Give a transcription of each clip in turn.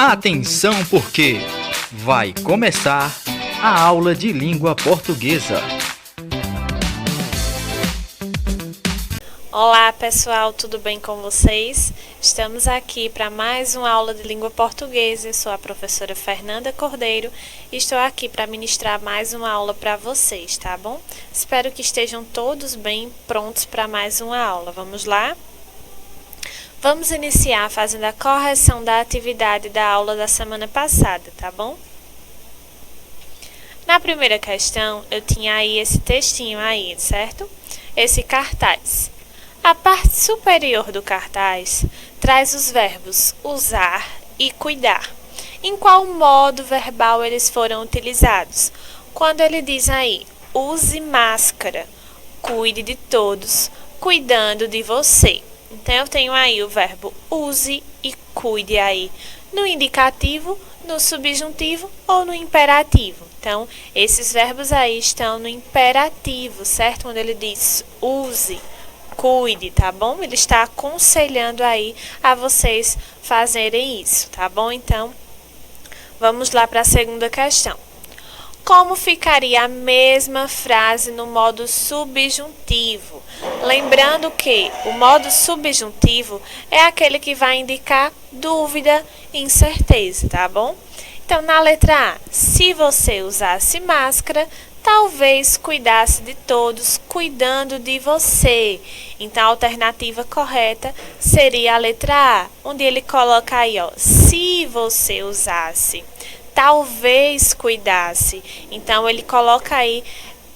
Atenção porque vai começar a aula de língua portuguesa. Olá pessoal, tudo bem com vocês? Estamos aqui para mais uma aula de língua portuguesa. Eu sou a professora Fernanda Cordeiro e estou aqui para ministrar mais uma aula para vocês, tá bom? Espero que estejam todos bem prontos para mais uma aula. Vamos lá? Vamos iniciar fazendo a correção da atividade da aula da semana passada, tá bom? Na primeira questão, eu tinha aí esse textinho aí, certo? Esse cartaz. A parte superior do cartaz traz os verbos usar e cuidar. Em qual modo verbal eles foram utilizados? Quando ele diz aí, use máscara, cuide de todos, cuidando de você. Então, eu tenho aí o verbo use e cuide aí no indicativo, no subjuntivo ou no imperativo. Então, esses verbos aí estão no imperativo, certo? Quando ele diz use, cuide, tá bom? Ele está aconselhando aí a vocês fazerem isso, tá bom? Então, vamos lá para a segunda questão. Como ficaria a mesma frase no modo subjuntivo? Lembrando que o modo subjuntivo é aquele que vai indicar dúvida e incerteza, tá bom? Então, na letra A, se você usasse máscara, talvez cuidasse de todos, cuidando de você. Então, a alternativa correta seria a letra A, onde ele coloca aí, ó, se você usasse, talvez cuidasse. Então, ele coloca aí,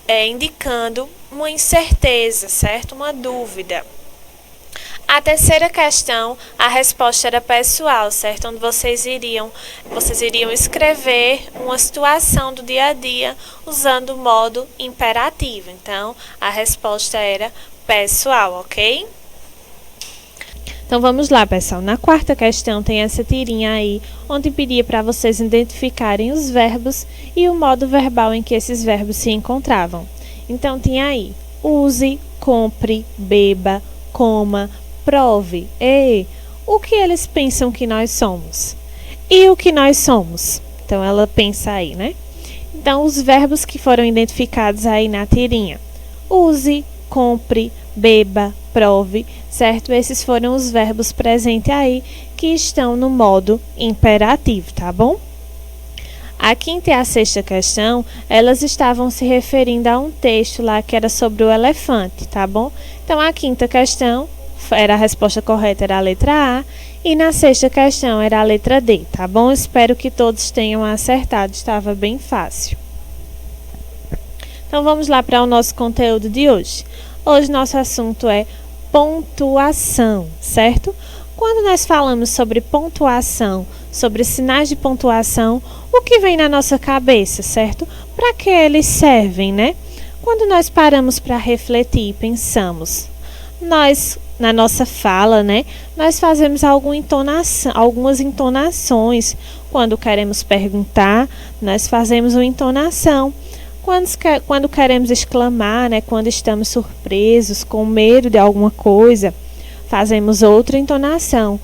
indicando uma incerteza, certo? Uma dúvida. A terceira questão, a resposta era pessoal, certo? Onde vocês iriam escrever uma situação do dia a dia usando o modo imperativo. Então, a resposta era pessoal, ok? Então, vamos lá, pessoal. Na quarta questão tem essa tirinha aí, onde pedia para vocês identificarem os verbos e o modo verbal em que esses verbos se encontravam. Então, tinha aí, use, compre, beba, coma, prove. E o que eles pensam que nós somos? E o que nós somos? Então, ela pensa aí, né? Então, os verbos que foram identificados aí na tirinha. Use, compre, beba, prove, certo? Esses foram os verbos presentes aí que estão no modo imperativo, tá bom? A quinta e a sexta questão, elas estavam se referindo a um texto lá que era sobre o elefante, tá bom? Então, a quinta questão, a resposta correta era a letra A, e na sexta questão era a letra D, tá bom? Espero que todos tenham acertado, estava bem fácil. Então, vamos lá para o nosso conteúdo de hoje. Hoje, nosso assunto é pontuação, certo? Quando nós falamos sobre pontuação, sobre sinais de pontuação, o que vem na nossa cabeça, certo? Para que eles servem, né? Quando nós paramos para refletir e pensamos, na nossa fala, né? Nós fazemos algumas entonações. Quando queremos perguntar, nós fazemos uma entonação. Quando queremos exclamar, né? Quando estamos surpresos, com medo de alguma coisa, fazemos outra entonação.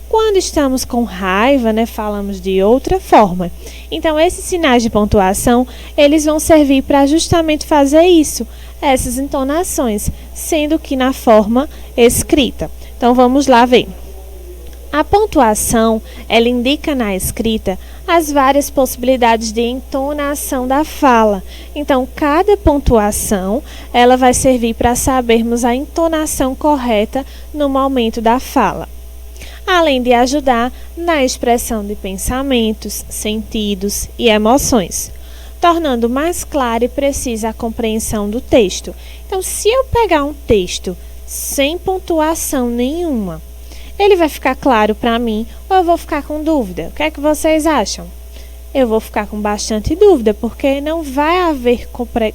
Quando estamos com raiva, né, falamos de outra forma. Então, esses sinais de pontuação, eles vão servir para justamente fazer isso, essas entonações, sendo que na forma escrita. Então, vamos lá ver. A pontuação, ela indica na escrita as várias possibilidades de entonação da fala. Então, cada pontuação, ela vai servir para sabermos a entonação correta no momento da fala, além de ajudar na expressão de pensamentos, sentidos e emoções, tornando mais clara e precisa a compreensão do texto. Então, se eu pegar um texto sem pontuação nenhuma, ele vai ficar claro para mim ou eu vou ficar com dúvida? O que é que vocês acham? Eu vou ficar com bastante dúvida, porque não vai haver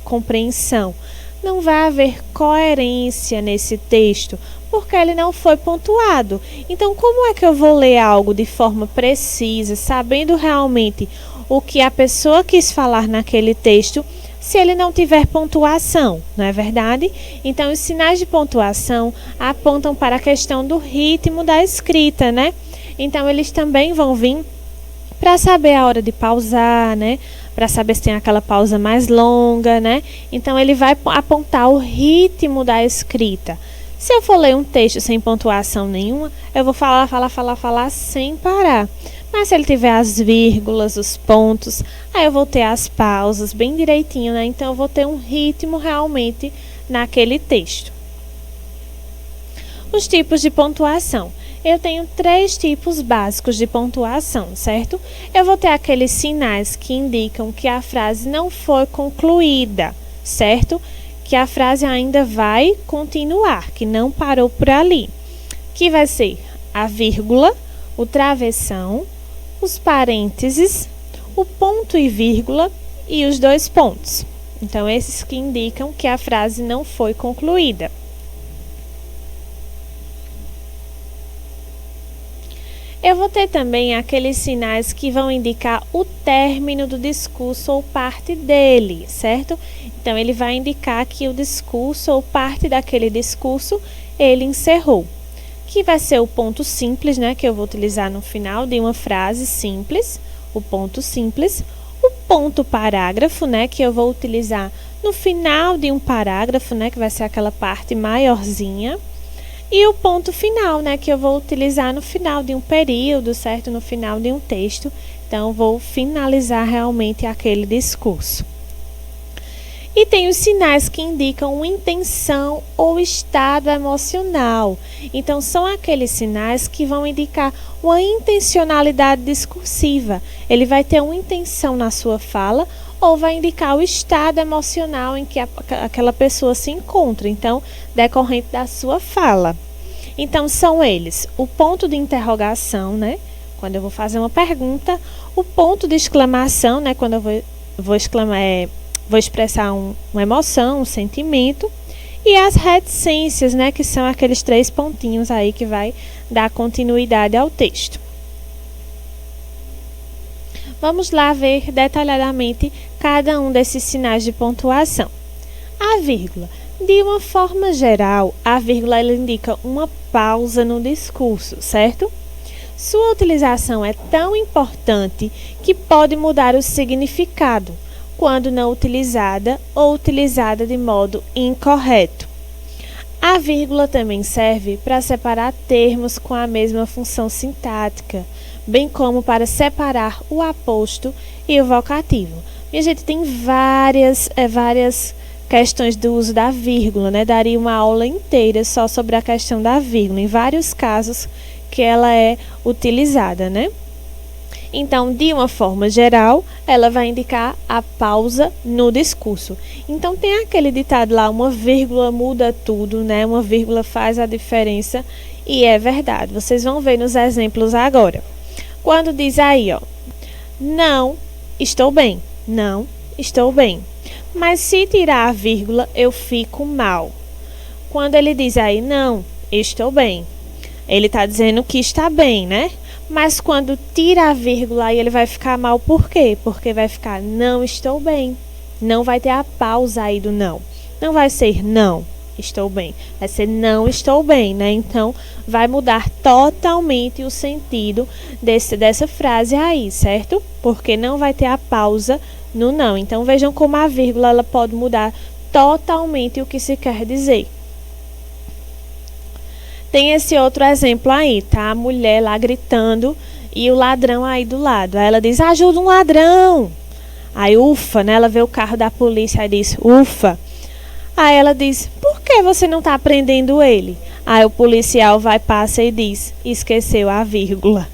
compreensão, não vai haver coerência nesse texto, porque ele não foi pontuado. Então, como é que eu vou ler algo de forma precisa, sabendo realmente o que a pessoa quis falar naquele texto, se ele não tiver pontuação, não é verdade? Então, os sinais de pontuação apontam para a questão do ritmo da escrita, né? Então, eles também vão vir para saber a hora de pausar, né? Para saber se tem aquela pausa mais longa, né? Então, ele vai apontar o ritmo da escrita. Se eu for ler um texto sem pontuação nenhuma, eu vou falar sem parar. Mas se ele tiver as vírgulas, os pontos, aí eu vou ter as pausas bem direitinho, né? Então, eu vou ter um ritmo realmente naquele texto. Os tipos de pontuação. Eu tenho 3 tipos básicos de pontuação, certo? Eu vou ter aqueles sinais que indicam que a frase não foi concluída, certo? Que a frase ainda vai continuar, que não parou por ali. Que vai ser a vírgula, o travessão, os parênteses, o ponto e vírgula e os 2 pontos. Então, esses que indicam que a frase não foi concluída. Eu vou ter também aqueles sinais que vão indicar o término do discurso ou parte dele, certo? Então, ele vai indicar que o discurso ou parte daquele discurso, ele encerrou. Que vai ser o ponto simples, né? Que eu vou utilizar no final de uma frase simples, o ponto simples. O ponto parágrafo, né? Que eu vou utilizar no final de um parágrafo, né? Que vai ser aquela parte maiorzinha. E o ponto final, né, que eu vou utilizar no final de um período, certo? No final de um texto. Então, vou finalizar realmente aquele discurso. E tem os sinais que indicam uma intenção ou estado emocional. Então, são aqueles sinais que vão indicar uma intencionalidade discursiva. Ele vai ter uma intenção na sua fala ou vai indicar o estado emocional em que aquela pessoa se encontra, então, decorrente da sua fala. Então, são eles, o ponto de interrogação, né? Quando eu vou fazer uma pergunta, o ponto de exclamação, né? Quando eu vou exclamar, vou expressar uma emoção, um sentimento, e as reticências, né? Que são aqueles 3 pontinhos aí que vai dar continuidade ao texto. Vamos lá ver detalhadamente cada um desses sinais de pontuação. A vírgula. De uma forma geral, a vírgula ela indica uma pausa no discurso, certo? Sua utilização é tão importante que pode mudar o significado quando não utilizada ou utilizada de modo incorreto. A vírgula também serve para separar termos com a mesma função sintática, bem como para separar o aposto e o vocativo. Minha gente, tem várias questões do uso da vírgula, né? Daria uma aula inteira só sobre a questão da vírgula, em vários casos que ela é utilizada, né? Então, de uma forma geral, ela vai indicar a pausa no discurso. Então, tem aquele ditado lá, uma vírgula muda tudo, né? Uma vírgula faz a diferença, e é verdade. Vocês vão ver nos exemplos agora. Quando diz aí, ó, não estou bem, não estou bem. Mas se tirar a vírgula, eu fico mal. Quando ele diz aí, não estou bem, ele está dizendo que está bem, né? Mas quando tira a vírgula, aí ele vai ficar mal. Por quê? Porque vai ficar não estou bem. Não vai ter a pausa aí do não. Não vai ser não estou bem. Vai ser não estou bem, né? Então, vai mudar totalmente o sentido dessa frase aí, certo? Porque não vai ter a pausa no não. Então, vejam como a vírgula ela pode mudar totalmente o que se quer dizer. Tem esse outro exemplo aí, tá? A mulher lá gritando e o ladrão aí do lado. Aí ela diz, ajuda um ladrão. Aí, ufa, né? Ela vê o carro da polícia e diz, ufa. Aí ela diz, por que você não está prendendo ele? Aí o policial vai, passa e diz, esqueceu a vírgula.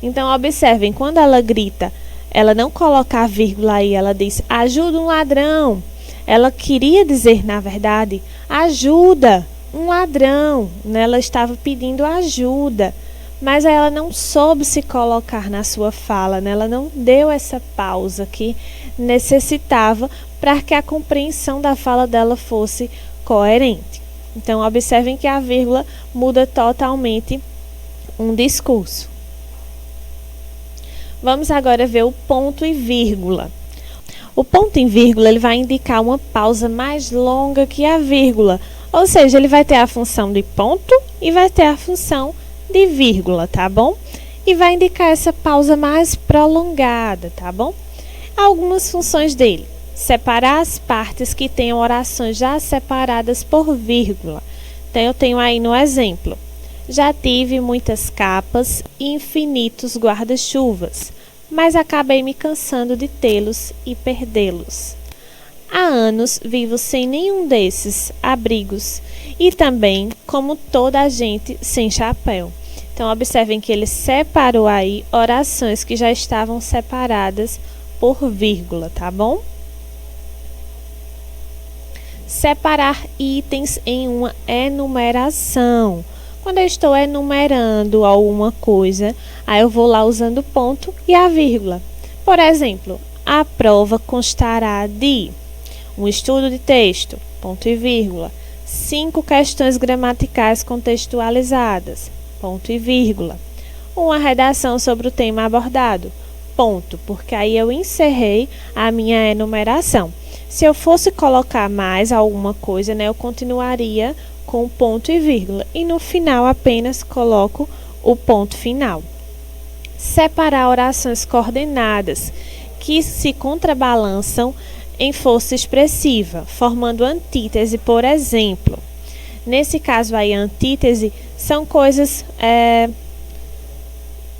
Então, observem, quando ela grita, ela não coloca a vírgula aí, ela diz, ajuda um ladrão. Ela queria dizer, na verdade, ajuda um ladrão, né? Ela estava pedindo ajuda, mas ela não soube se colocar na sua fala, né? Ela não deu essa pausa que necessitava para que a compreensão da fala dela fosse coerente. Então, observem que a vírgula muda totalmente um discurso. Vamos agora ver o ponto e vírgula. O ponto em vírgula ele vai indicar uma pausa mais longa que a vírgula. Ou seja, ele vai ter a função de ponto e vai ter a função de vírgula, tá bom? e vai indicar essa pausa mais prolongada, tá bom? Algumas funções dele: separar as partes que tenham orações já separadas por vírgula. Então, eu tenho aí no exemplo: já tive muitas capas e infinitos guarda-chuvas, mas acabei me cansando de tê-los e perdê-los. Há anos vivo sem nenhum desses abrigos e também, como toda a gente, sem chapéu. Então, observem que ele separou aí orações que já estavam separadas por vírgula, tá bom? Separar itens em uma enumeração. Quando eu estou enumerando alguma coisa, aí eu vou lá usando o ponto e a vírgula. Por exemplo, a prova constará de um estudo de texto, ponto e vírgula, 5 questões gramaticais contextualizadas, ponto e vírgula, uma redação sobre o tema abordado, ponto, porque aí eu encerrei a minha enumeração. Se eu fosse colocar mais alguma coisa, né, eu continuaria com ponto e vírgula, e no final apenas coloco o ponto final. Separar orações coordenadas que se contrabalançam em força expressiva, formando antítese, por exemplo. Nesse caso aí, a antítese são coisas,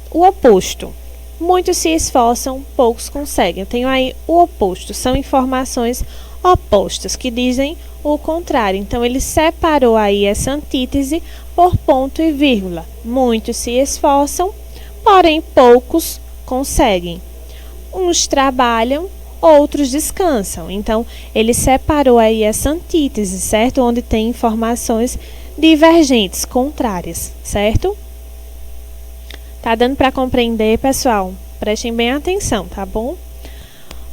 o oposto. Muitos se esforçam, poucos conseguem. Eu tenho aí o oposto, são informações opostas que dizem o contrário. Então, ele separou aí essa antítese por ponto e vírgula. Muitos se esforçam, porém poucos conseguem. Uns trabalham, outros descansam. Então, ele separou aí essa antítese, certo? Onde tem informações divergentes, contrárias, certo? Tá dando para compreender, pessoal? Prestem bem atenção, tá bom?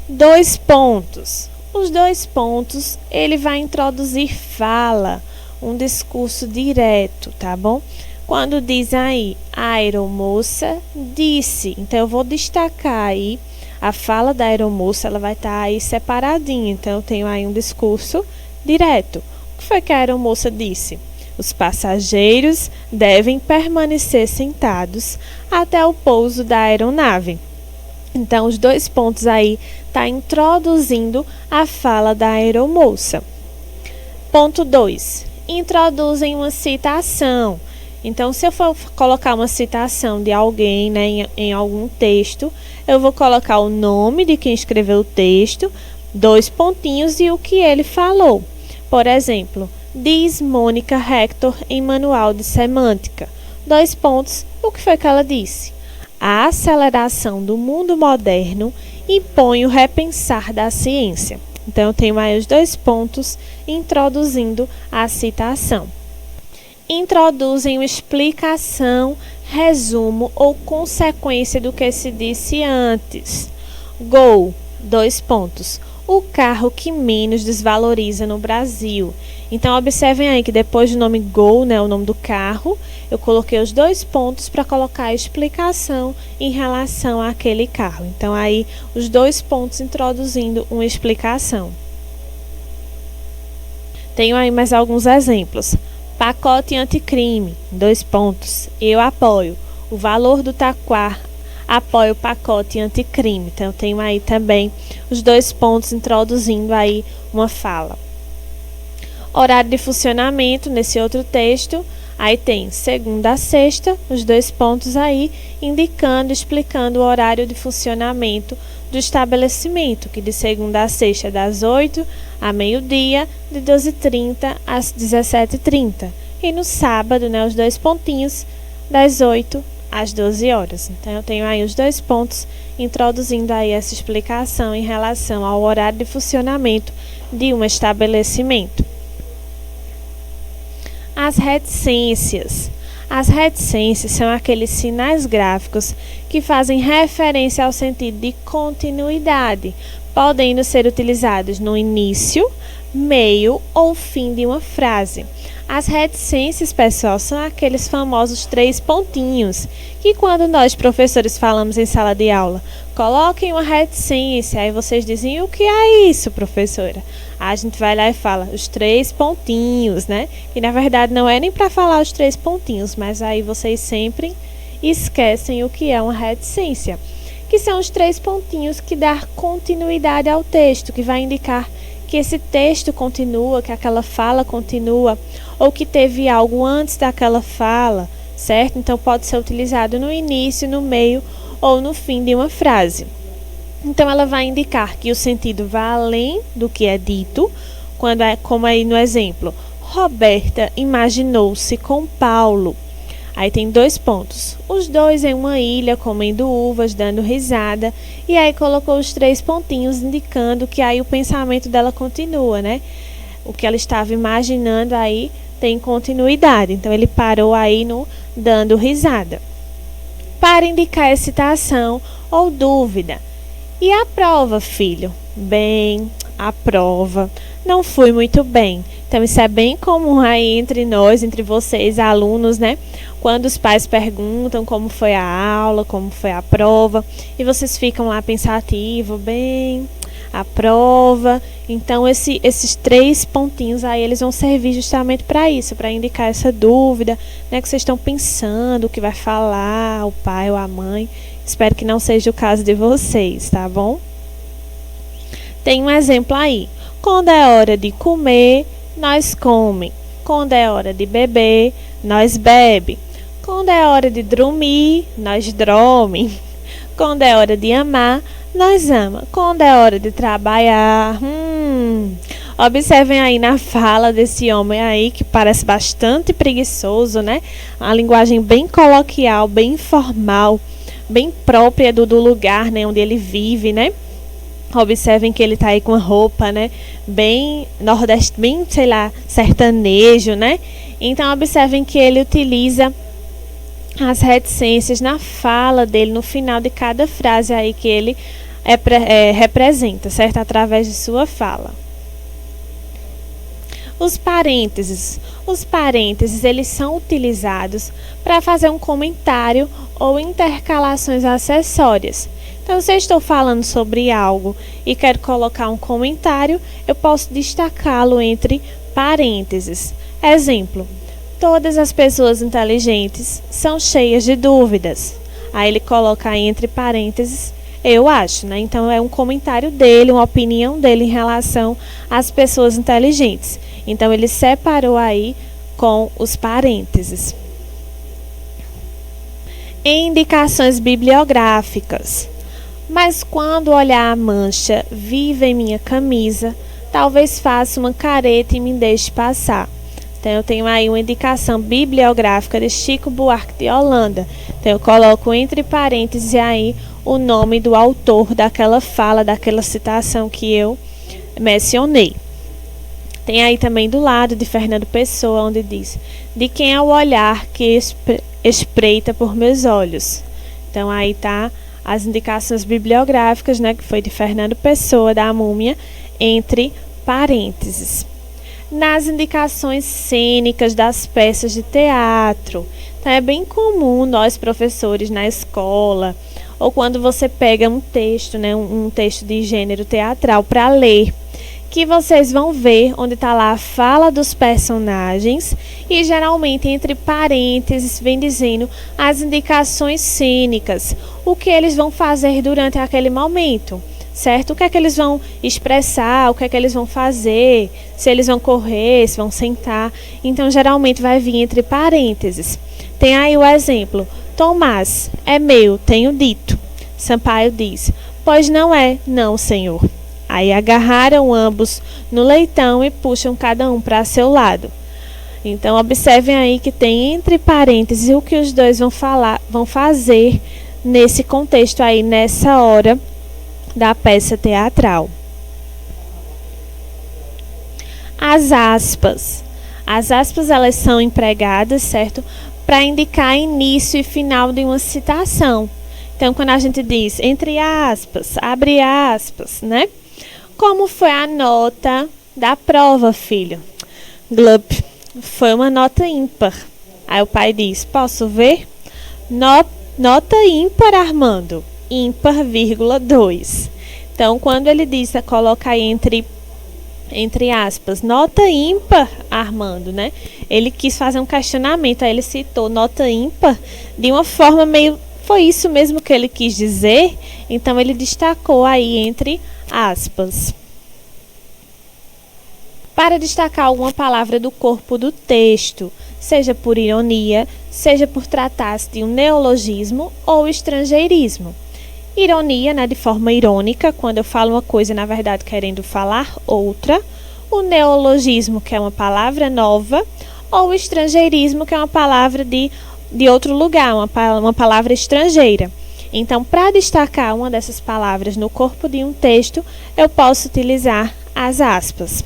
2 pontos. Os 2 pontos, ele vai introduzir fala, um discurso direto, tá bom? Quando diz aí, a aeromoça disse. Então, eu vou destacar aí a fala da aeromoça, ela vai estar aí separadinha. Então, eu tenho aí um discurso direto. O que foi que a aeromoça disse? Os passageiros devem permanecer sentados até o pouso da aeronave. Então, os 2 pontos aí tá introduzindo a fala da aeromoça. Ponto 2. Introduzem uma citação. Então, se eu for colocar uma citação de alguém, né, em algum texto, eu vou colocar o nome de quem escreveu o texto, 2 pontinhos e o que ele falou. Por exemplo, diz Mônica Hector em Manual de Semântica. 2 pontos, o que foi que ela disse? A aceleração do mundo moderno impõe o repensar da ciência. Então, eu tenho aí os 2 pontos introduzindo a citação. Introduzem uma explicação, resumo ou consequência do que se disse antes. Gol, 2 pontos. O carro que menos desvaloriza no Brasil. Então, observem aí que depois do nome Gol, né, o nome do carro, eu coloquei os 2 pontos para colocar a explicação em relação àquele carro. Então, aí, os 2 pontos introduzindo uma explicação. Tenho aí mais alguns exemplos. Pacote anticrime, 2 pontos. Eu apoio. O valor do taquar apoia o pacote anticrime. Então, eu tenho aí também os 2 pontos introduzindo aí uma fala. Horário de funcionamento, nesse outro texto, aí tem segunda a sexta, os 2 pontos aí, indicando, explicando o horário de funcionamento do estabelecimento, que de segunda a sexta é das 8 a meio-dia, de 12h30 às 17h30. E no sábado, né, os 2 pontinhos, das 8 às 12 horas. Então, eu tenho aí os 2 pontos introduzindo aí essa explicação em relação ao horário de funcionamento de um estabelecimento. As reticências. As reticências são aqueles sinais gráficos que fazem referência ao sentido de continuidade, podendo ser utilizados no início, meio ou fim de uma frase. As reticências, pessoal, são aqueles famosos 3 pontinhos, que quando nós, professores, falamos em sala de aula, coloquem uma reticência, aí vocês dizem, o que é isso, professora? A gente vai lá e fala, os 3 pontinhos, né? E na verdade não é nem para falar os 3 pontinhos, mas aí vocês sempre esquecem o que é uma reticência, que são os 3 pontinhos que dão continuidade ao texto, que vai indicar que esse texto continua, que aquela fala continua, ou que teve algo antes daquela fala, certo? Então pode ser utilizado no início, no meio ou no fim de uma frase. Então ela vai indicar que o sentido vai além do que é dito, quando é como aí no exemplo, Roberta imaginou-se com Paulo. Aí tem 2 pontos. Os dois em uma ilha comendo uvas, dando risada. E aí colocou os 3 pontinhos indicando que aí o pensamento dela continua, né? O que ela estava imaginando aí tem continuidade. Então ele parou aí no dando risada. Para indicar excitação ou dúvida. E a prova, filho? Bem, a prova não fui muito bem. Então isso é bem comum aí entre nós, entre vocês, alunos, né? Quando os pais perguntam como foi a aula, como foi a prova, e vocês ficam lá pensativos, bem, a prova. Então esses 3 pontinhos aí, eles vão servir justamente para isso, para indicar essa dúvida, né? Que vocês estão pensando o que vai falar, o pai ou a mãe. Espero que não seja o caso de vocês, tá bom? Tem um exemplo aí. Quando é hora de comer, nós come. Quando é hora de beber, nós bebe. Quando é hora de dormir, nós dorme. Quando é hora de amar, nós ama. Quando é hora de trabalhar, Observem aí na fala desse homem aí, que parece bastante preguiçoso, né? A linguagem bem coloquial, bem informal, bem própria do lugar, né, onde ele vive, né? Observem que ele tá aí com a roupa, né? Bem nordeste, bem, sei lá, sertanejo, né? Então, observem que ele utiliza as reticências na fala dele, no final de cada frase aí que ele representa, certo? Através de sua fala. Os parênteses. Os parênteses, eles são utilizados para fazer um comentário ou intercalações acessórias. Então, se eu estou falando sobre algo e quero colocar um comentário, eu posso destacá-lo entre parênteses. Exemplo: todas as pessoas inteligentes são cheias de dúvidas. Aí ele coloca aí entre parênteses, eu acho, né? Então, é um comentário dele, uma opinião dele em relação às pessoas inteligentes. Então, ele separou aí com os parênteses. Indicações bibliográficas. Mas quando olhar a mancha viva em minha camisa, talvez faça uma careta e me deixe passar. Então, eu tenho aí uma indicação bibliográfica de Chico Buarque de Holanda. Então, eu coloco entre parênteses aí o nome do autor daquela fala, daquela citação que eu mencionei. Tem aí também do lado de Fernando Pessoa, onde diz: de quem é o olhar que espreita por meus olhos. Então, aí tá as indicações bibliográficas, né, que foi de Fernando Pessoa, da Múmia, entre parênteses. Nas indicações cênicas das peças de teatro. Então, é bem comum nós, professores, na escola, ou quando você pega um texto, né, um texto de gênero teatral para ler, que vocês vão ver onde está lá a fala dos personagens e geralmente entre parênteses vem dizendo as indicações cênicas, o que eles vão fazer durante aquele momento, certo? O que é que eles vão expressar, o que é que eles vão fazer, se eles vão correr, se vão sentar. Então, geralmente vai vir entre parênteses. Tem aí o exemplo: Tomás, é meu, tenho dito. Sampaio diz: pois não é, não, senhor. Aí agarraram ambos no leitão e puxam cada um para seu lado. Então, observem aí que tem entre parênteses o que os dois vão fazer nesse contexto aí, nessa hora da peça teatral. As aspas. As aspas, elas são empregadas, certo? Para indicar início e final de uma citação. Então, quando a gente diz entre aspas, abre aspas, né? Como foi a nota da prova, filho? Glup, foi uma nota ímpar. Aí o pai diz: posso ver? Nota ímpar, entre aspas, nota ímpar, Armando, né? Ele quis fazer um questionamento, aí ele citou nota ímpar de uma forma meio... Foi isso mesmo que ele quis dizer? Então, ele destacou aí entre aspas. Para destacar alguma palavra do corpo do texto, seja por ironia, seja por tratar-se de um neologismo ou estrangeirismo. Ironia, né, de forma irônica, quando eu falo uma coisa, na verdade, querendo falar outra. O neologismo, que é uma palavra nova. Ou o estrangeirismo, que é uma palavra de outro lugar, uma palavra estrangeira. Então, para destacar uma dessas palavras no corpo de um texto, eu posso utilizar as aspas.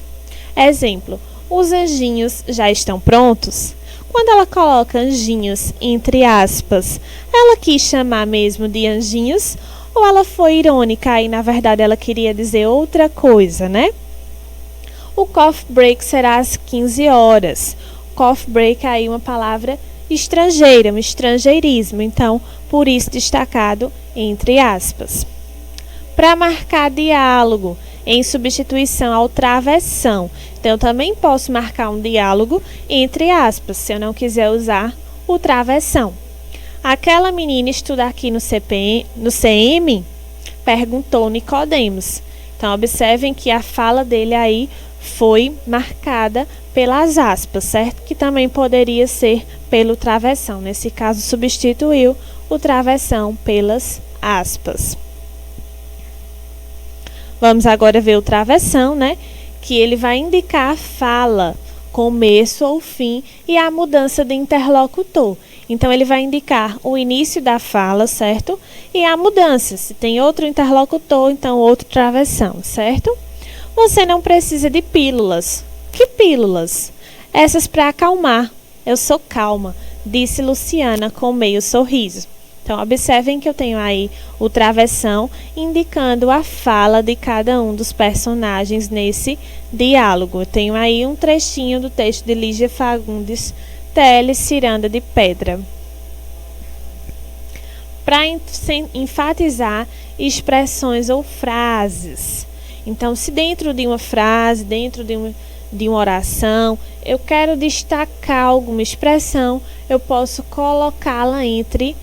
Exemplo, os anjinhos já estão prontos? Quando ela coloca anjinhos entre aspas, ela quis chamar mesmo de anjinhos ou ela foi irônica e na verdade ela queria dizer outra coisa, né? O coffee break será às 15 horas. Coffee break é aí uma palavra estrangeira, um estrangeirismo, então por isso destacado entre aspas. Para marcar diálogo, em substituição ao travessão. Então, eu também posso marcar um diálogo entre aspas, se eu não quiser usar o travessão. Aquela menina estuda aqui no CM, perguntou Nicodemos. Então, observem que a fala dele aí foi marcada pelas aspas, certo? Que também poderia ser pelo travessão. Nesse caso, substituiu o travessão pelas aspas. Vamos agora ver o travessão, né? Que ele vai indicar a fala, começo ou fim e a mudança de interlocutor. Então, ele vai indicar o início da fala, certo? E a mudança. Se tem outro interlocutor, então outro travessão, certo? Você não precisa de pílulas. Que pílulas? Essas para acalmar. Eu sou calma, disse Luciana com meio sorriso. Então, observem que eu tenho aí o travessão indicando a fala de cada um dos personagens nesse diálogo. Eu tenho aí um trechinho do texto de Lígia Fagundes, Tele Ciranda de Pedra. Para enfatizar expressões ou frases. Então, se dentro de uma frase, dentro de uma oração, eu quero destacar alguma expressão, eu posso colocá-la entre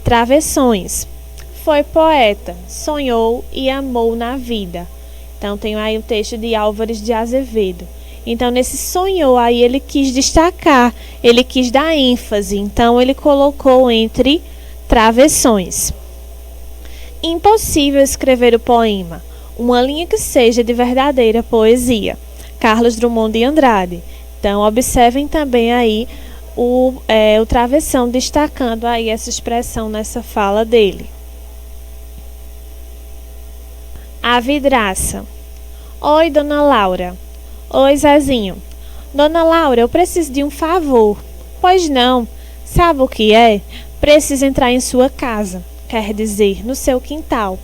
travessões. Foi poeta, sonhou e amou na vida. Então, tenho aí o texto de Álvares de Azevedo. Então, nesse sonhou aí, ele quis destacar, ele quis dar ênfase. Então, ele colocou entre travessões. Impossível escrever o poema. Uma linha que seja de verdadeira poesia. Carlos Drummond de Andrade. Então, observem também aí o travessão destacando aí essa expressão nessa fala dele. A vidraça. Oi, dona Laura. Oi, Zezinho. Dona Laura, eu preciso de um favor. Pois não. Sabe o que é? Preciso entrar em sua casa. Quer dizer, no seu quintal.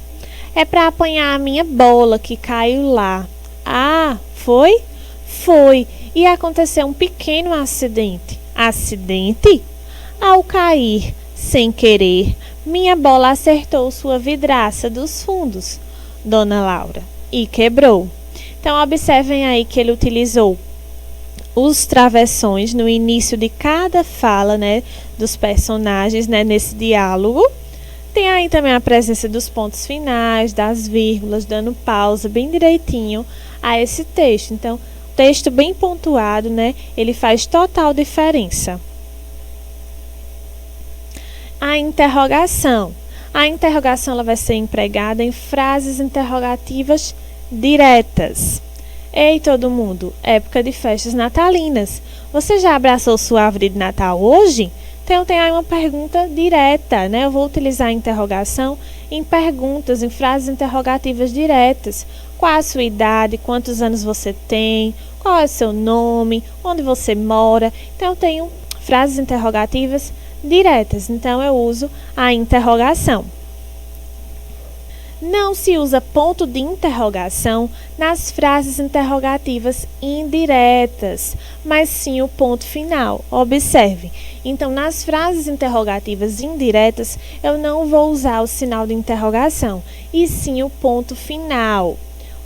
É para apanhar a minha bola que caiu lá. Ah, foi? Foi. E aconteceu um pequeno acidente. Acidente? Ao cair, sem querer, minha bola acertou sua vidraça dos fundos, dona Laura, e quebrou. Então, observem aí que ele utilizou os travessões no início de cada fala, né, dos personagens, né, nesse diálogo. Tem aí também a presença dos pontos finais, das vírgulas, dando pausa bem direitinho a esse texto. Então, texto bem pontuado, né? Ele faz total diferença. A interrogação. A interrogação ela vai ser empregada em frases interrogativas diretas. Ei, todo mundo, época de festas natalinas. Você já abraçou sua árvore de Natal hoje? Então, tem aí uma pergunta direta, né? Eu vou utilizar a interrogação em perguntas, em frases interrogativas diretas. Qual a sua idade? Quantos anos você tem? Qual é o seu nome? Onde você mora? Então, eu tenho frases interrogativas diretas. Então, eu uso a interrogação. Não se usa ponto de interrogação nas frases interrogativas indiretas, mas sim o ponto final. Observe. Então, nas frases interrogativas indiretas, eu não vou usar o sinal de interrogação, e sim o ponto final.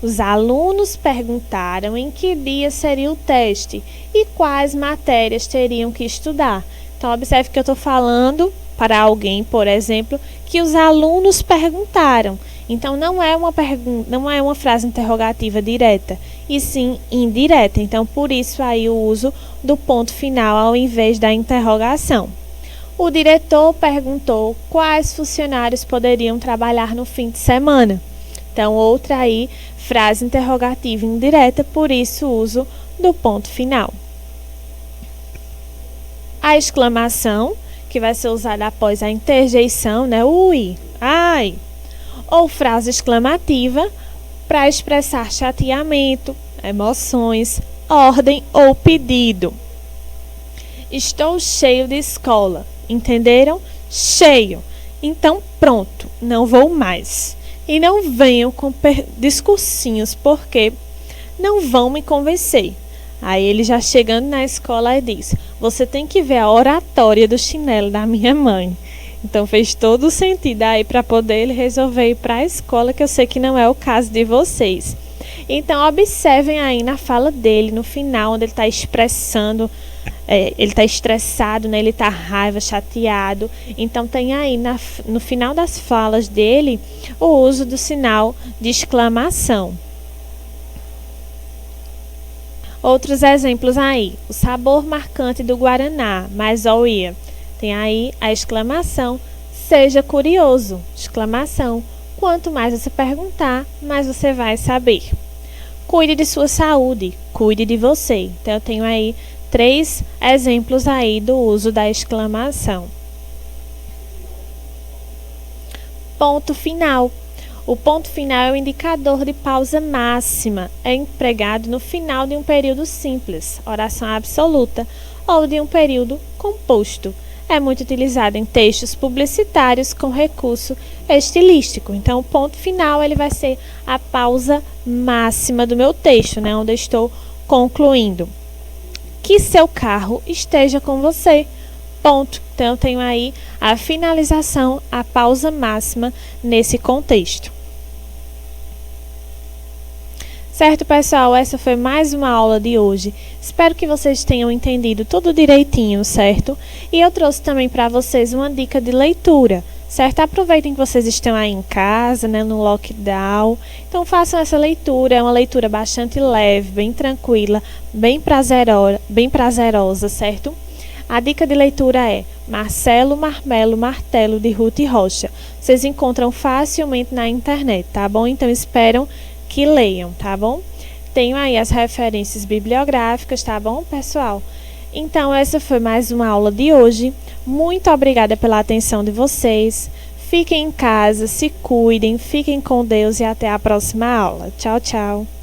Os alunos perguntaram em que dia seria o teste e quais matérias teriam que estudar. Então, observe que eu estou falando para alguém, por exemplo, que os alunos perguntaram. Então, não é uma frase interrogativa direta, e sim indireta. Então, por isso aí o uso do ponto final ao invés da interrogação. O diretor perguntou quais funcionários poderiam trabalhar no fim de semana. Então, outra aí, frase interrogativa indireta, por isso o uso do ponto final. A exclamação, que vai ser usada após a interjeição, né? Ui, ai. Ou frase exclamativa para expressar chateamento, emoções, ordem ou pedido. Estou cheio de escola. Entenderam? Cheio. Então, pronto, não vou mais. E não venham com discursinhos, porque não vão me convencer. Aí ele já chegando na escola e diz: você tem que ver a oratória do chinelo da minha mãe. Então fez todo o sentido aí para poder ele resolver ir para a escola, que eu sei que não é o caso de vocês. Então observem aí na fala dele, no final, onde ele está expressando, ele está estressado, né? Ele está raiva, chateado. Então tem aí no final das falas dele o uso do sinal de exclamação. Outros exemplos aí: o sabor marcante do guaraná, mais olha. Tem aí a exclamação, seja curioso, exclamação. Quanto mais você perguntar, mais você vai saber. Cuide de sua saúde, cuide de você. Então eu tenho aí 3 exemplos aí do uso da exclamação. Ponto final. O ponto final é o indicador de pausa máxima. É empregado no final de um período simples, oração absoluta, ou de um período composto. É muito utilizado em textos publicitários com recurso estilístico. Então, o ponto final ele vai ser a pausa máxima do meu texto, né, onde eu estou concluindo. Que seu carro esteja com você. Ponto. Então, eu tenho aí a finalização, a pausa máxima nesse contexto. Certo, pessoal? Essa foi mais uma aula de hoje. Espero que vocês tenham entendido tudo direitinho, certo? E eu trouxe também para vocês uma dica de leitura, certo? Aproveitem que vocês estão aí em casa, né, no lockdown. Então, façam essa leitura. É uma leitura bastante leve, bem tranquila, bem prazerosa, certo? A dica de leitura é Marcelo Marmelo Martelo, de Ruth Rocha. Vocês encontram facilmente na internet, tá bom? Então, espero que leiam, tá bom? Tenho aí as referências bibliográficas, tá bom, pessoal? Então, essa foi mais uma aula de hoje. Muito obrigada pela atenção de vocês. Fiquem em casa, se cuidem, fiquem com Deus e até a próxima aula. Tchau, tchau!